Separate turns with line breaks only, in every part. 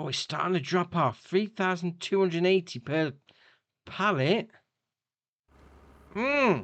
Oh, it's starting to drop off. 3,280 per pallet. Hmm.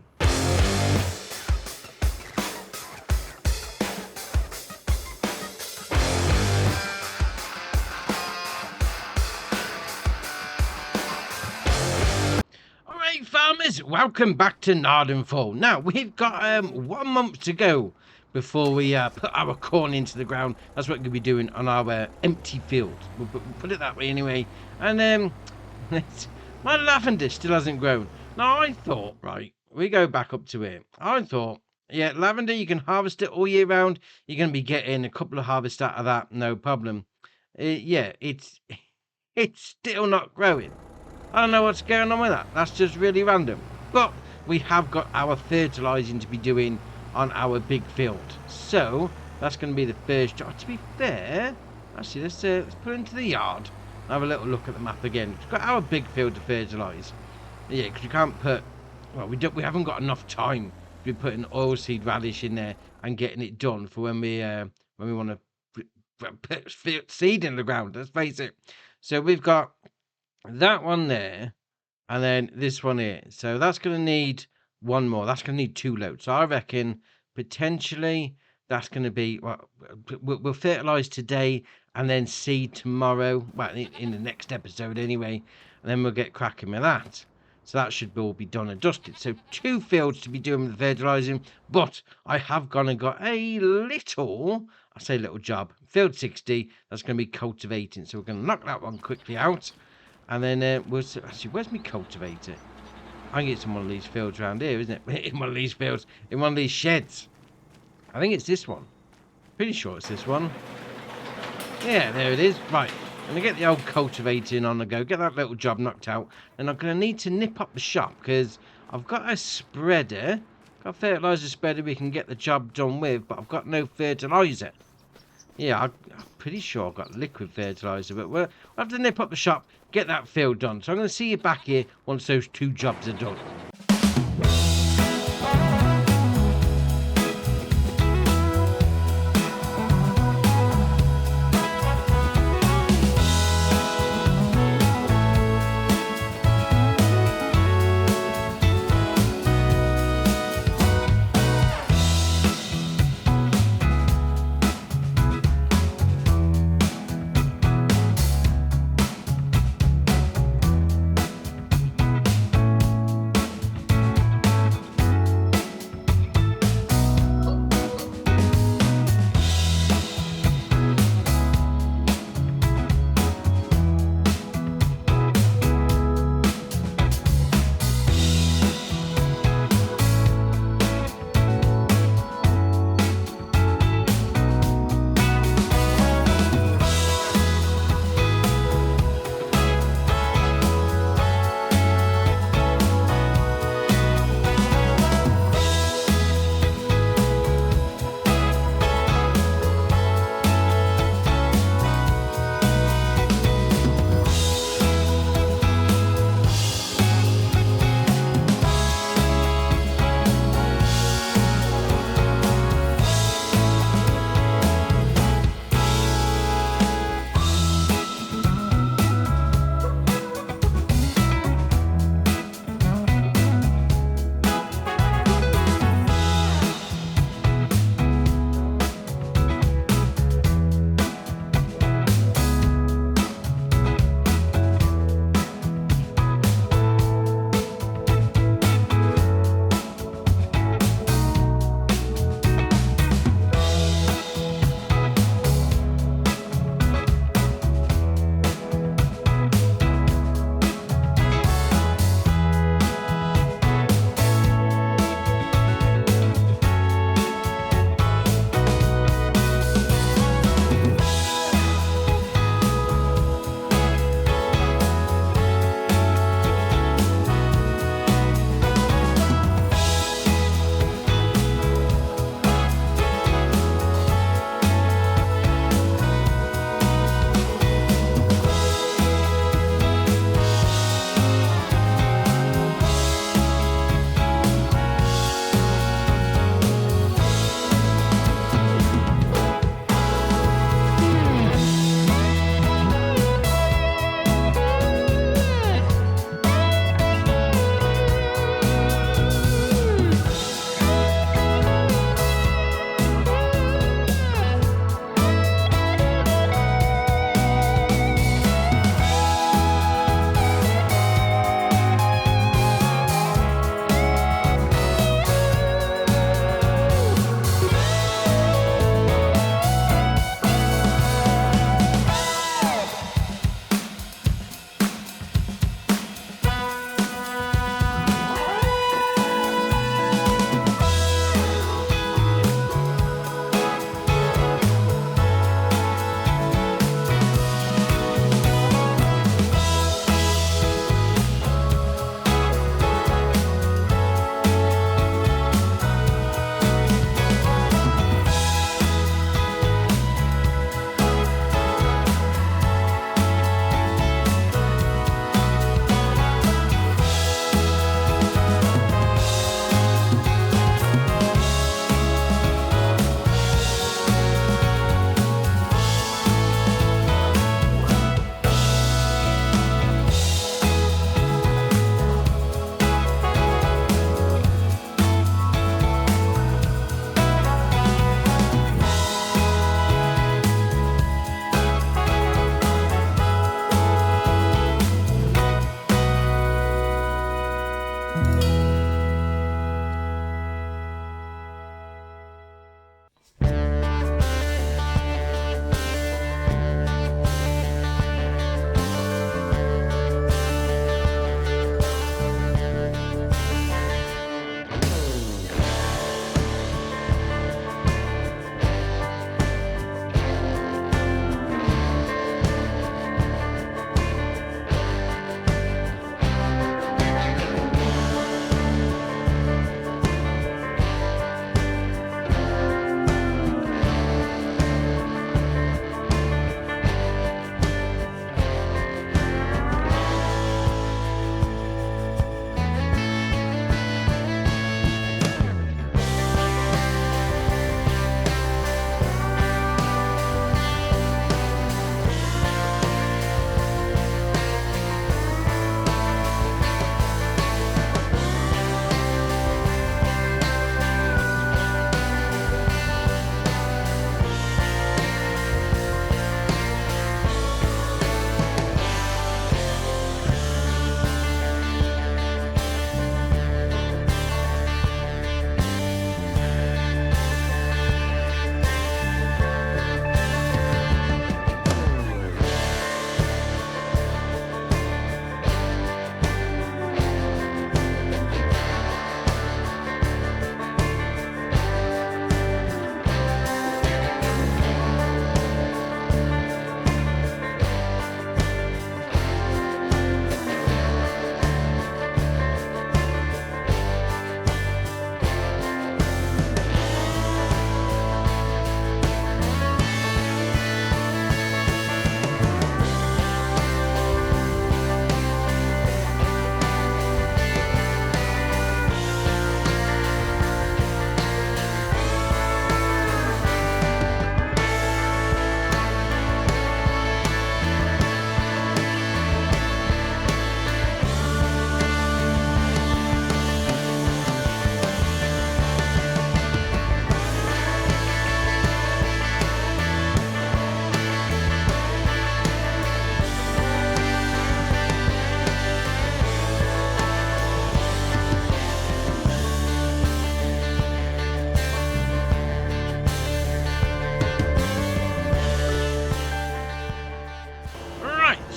Alright, farmers, welcome back to Gnadenthal. Now, we've got 1 month to go before we put our corn into the ground. That's what we're going to be doing on our empty field. We'll put it that way anyway. And my lavender still hasn't grown. Now, I thought, right, we go back up to here. I thought, yeah, lavender, you can harvest it all year round. You're going to be getting a couple of harvests out of that, no problem. Yeah, it's still not growing. I don't know what's going on with that. That's just really random. But we have got our fertilising to be doing on our big field. So that's going to be the first job. To be fair, actually, let's put it into the yard. Have a little look at the map again. We've got our big field to fertilise. Yeah, because you can't put... Well, we haven't got enough time to be putting oilseed radish in there and getting it done for when we want to put seed in the ground. Let's face it. So we've got that one there, and then this one here. So that's going to need one more. That's going to need 2 loads. So I reckon potentially that's going to be... Well, we'll fertilise today and then seed tomorrow. Well, in the next episode anyway. And then we'll get cracking with that. So that should all be done and dusted. So 2 fields to be doing the fertilising. But I have gone and got a little... I say little job. Field 60. That's going to be cultivating. So we're going to knock that one quickly out. And then we'll see. Actually, where's my cultivator? I can get some one of these fields around here, isn't it? In one of these fields, in one of these sheds. I think it's this one. Pretty sure it's this one. Yeah, there it is. Right, I'm gonna get the old cultivating on the go. Get that little job knocked out. And I'm gonna need to nip up the shop because I've got a spreader. Got a fertilizer spreader we can get the job done with, but I've got no fertilizer. Yeah, I'm pretty sure I've got liquid fertilizer, but we'll have to nip up the shop, get that field done. So I'm going to see you back here once those 2 jobs are done.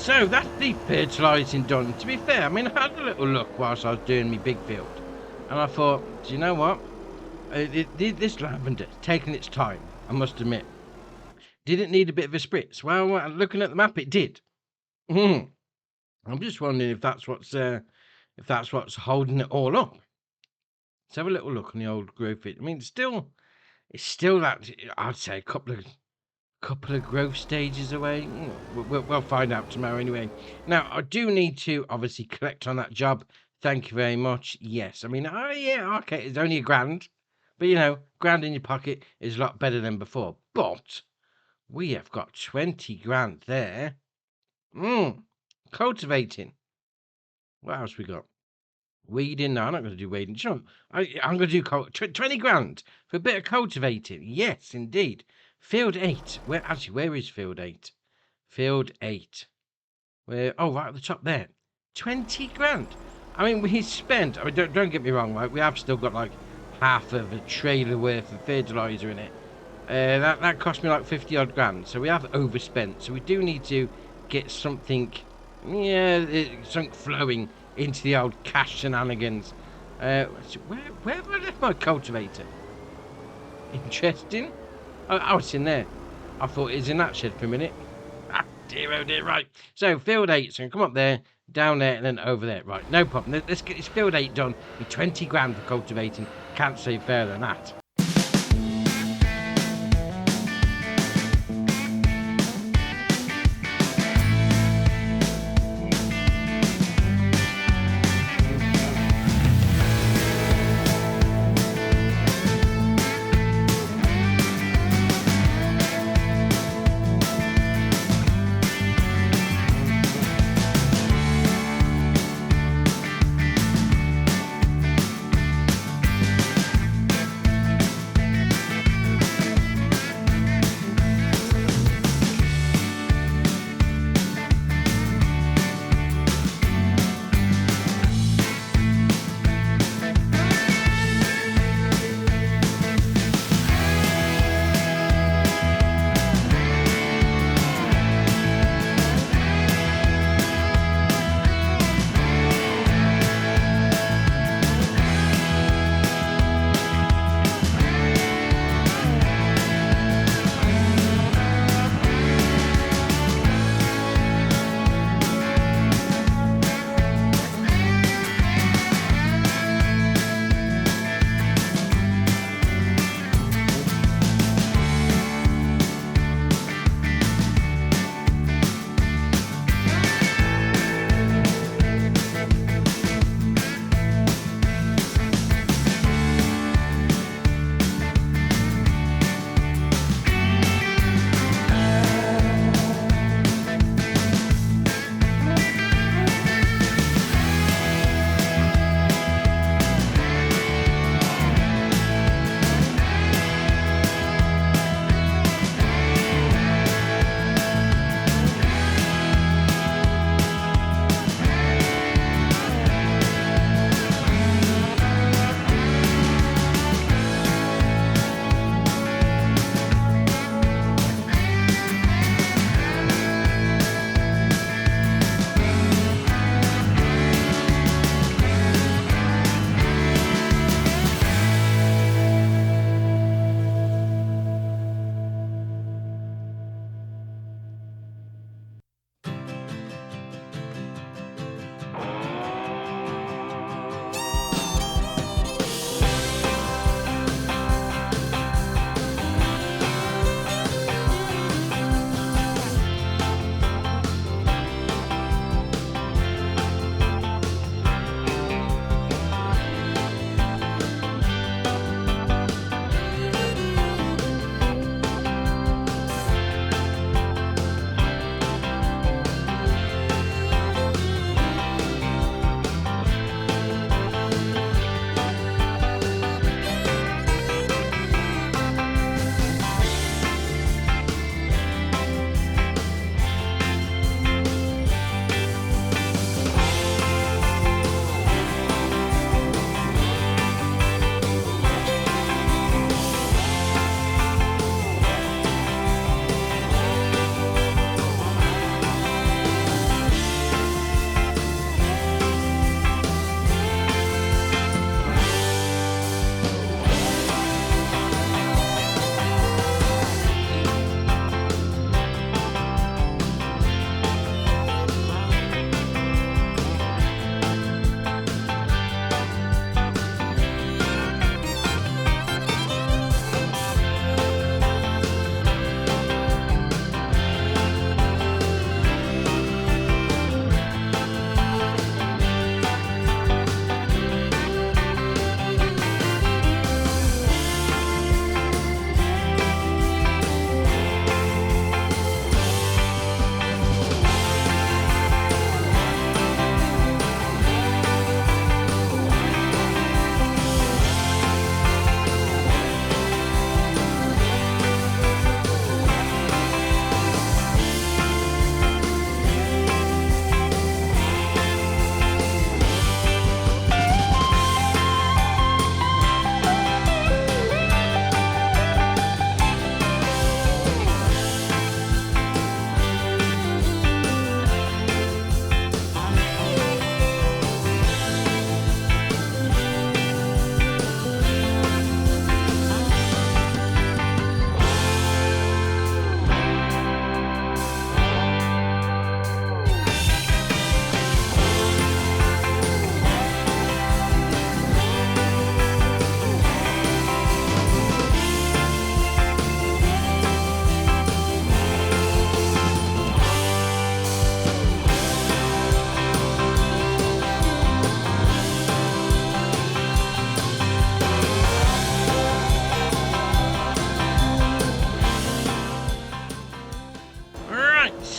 So that's the fertilising done. To be fair, I mean, I had a little look whilst I was doing my big field, and I thought, do you know what? This lavender taking its time, I must admit. Did it need a bit of a spritz? Well, looking at the map, it did. I'm just wondering if that's what's holding it all up. Let's have a little look on the old growth fit. I mean, it's still that, I'd say, a couple of growth stages away. We'll find out tomorrow anyway. Now, I do need to obviously collect on that job. Thank you very much. Yes, I mean, oh yeah, okay, it's only £1,000, but you know, £1,000 in your pocket is a lot better than before. But we have got 20 grand there. Cultivating. What else we got? Weeding. No, I'm not going to do weeding. Sure, I'm going to do 20 grand for a bit of cultivating. Yes, indeed. Field 8. Where is Field 8? Field 8. Where? Oh, right at the top there. 20 grand. I mean, we spent. I mean, don't get me wrong. Right, we have still got like half of a trailer worth of fertilizer in it. That cost me like 50 odd grand. So we have overspent. So we do need to get something. Yeah, something flowing into the old cash shenanigans. Where have I left my cultivator? Interesting. Oh, it's in there. I thought it was in that shed for a minute. Ah, dear, oh dear, right. So, field 8, so come up there, down there, and then over there. Right, no problem. Let's get this field 8 done with 20 grand for cultivating. Can't say fairer than that.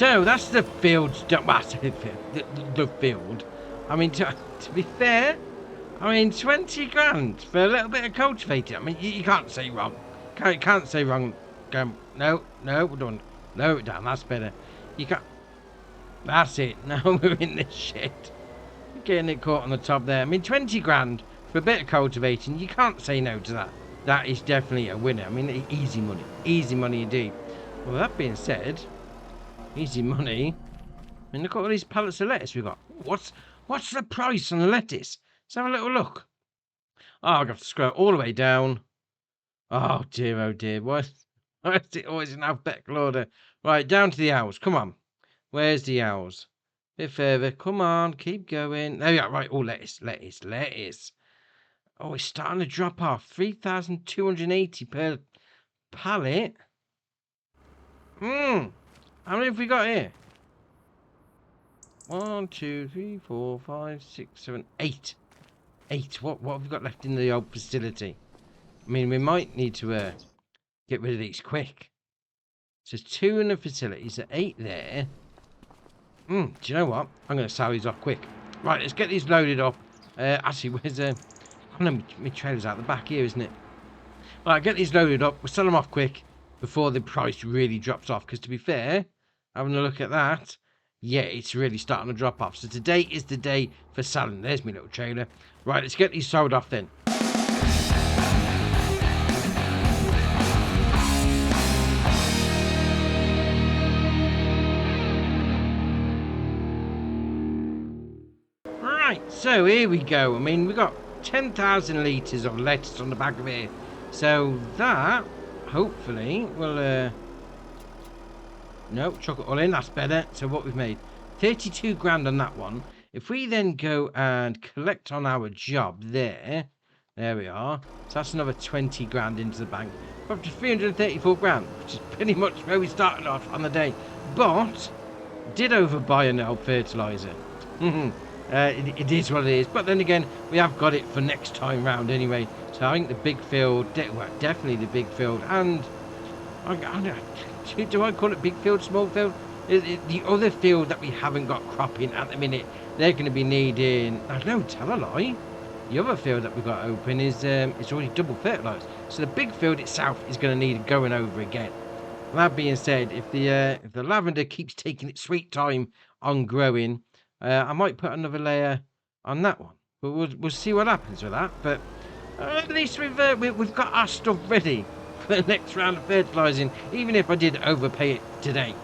No, that's the field. The field. I mean, to be fair, I mean, 20 grand for a little bit of cultivating. I mean, you can't say wrong. Can't say wrong. No, we're done. Lower it down. That's better. You can't. That's it. Now we're in this shit. Getting it caught on the top there. I mean, 20 grand for a bit of cultivating. You can't say no to that. That is definitely a winner. I mean, easy money. Easy money indeed. Well, that being said, easy money. I mean, look at all these pallets of lettuce we've got. What's the price on the lettuce? Let's have a little look. Oh, I've got to scroll all the way down. Oh dear. Why is it always in alphabetical order? Right, down to the owls. Come on. Where's the owls? Bit further. Come on, keep going. There we are. Right, oh, lettuce. Oh, it's starting to drop off. 3,280 per pallet. How many have we got here? 1, 2, 3, 4, 5, 6, 7, 8. 8. What have we got left in the old facility? I mean, we might need to get rid of these quick. So 2 in the facility, so 8 there. Do you know what? I'm going to sell these off quick. Right, let's get these loaded up. Actually, where's oh no, my trailer's out the back here, isn't it? Right, get these loaded up. We'll sell them off quick before the price really drops off. Because to be fair, having a look at that, yeah, it's really starting to drop off. So today is the day for selling. There's my little trailer. Right, let's get these sold off then. Right, so here we go. I mean, we've got 10,000 litres of lettuce on the back of here. So that, hopefully, will... No, chuck it all in. That's better. So what we've made, 32 grand on that one. If we then go and collect on our job there we are. So that's another 20 grand into the bank. Up to 334 grand, which is pretty much where we started off on the day. But, did overbuy an old fertiliser. It is what it is. But then again, we have got it for next time round anyway. So I think the big field, well, definitely the big field. And, do I call it big field, small field? The other field that we haven't got cropping at the minute, they're going to be needing... No, tell a lie. The other field that we've got open is it's already double fertilised. So the big field itself is going to need going over again. That being said, if the lavender keeps taking its sweet time on growing, I might put another layer on that one. But we'll see what happens with that. But at least we've got our stuff ready for the next round of fertilising, even if I did overpay it today.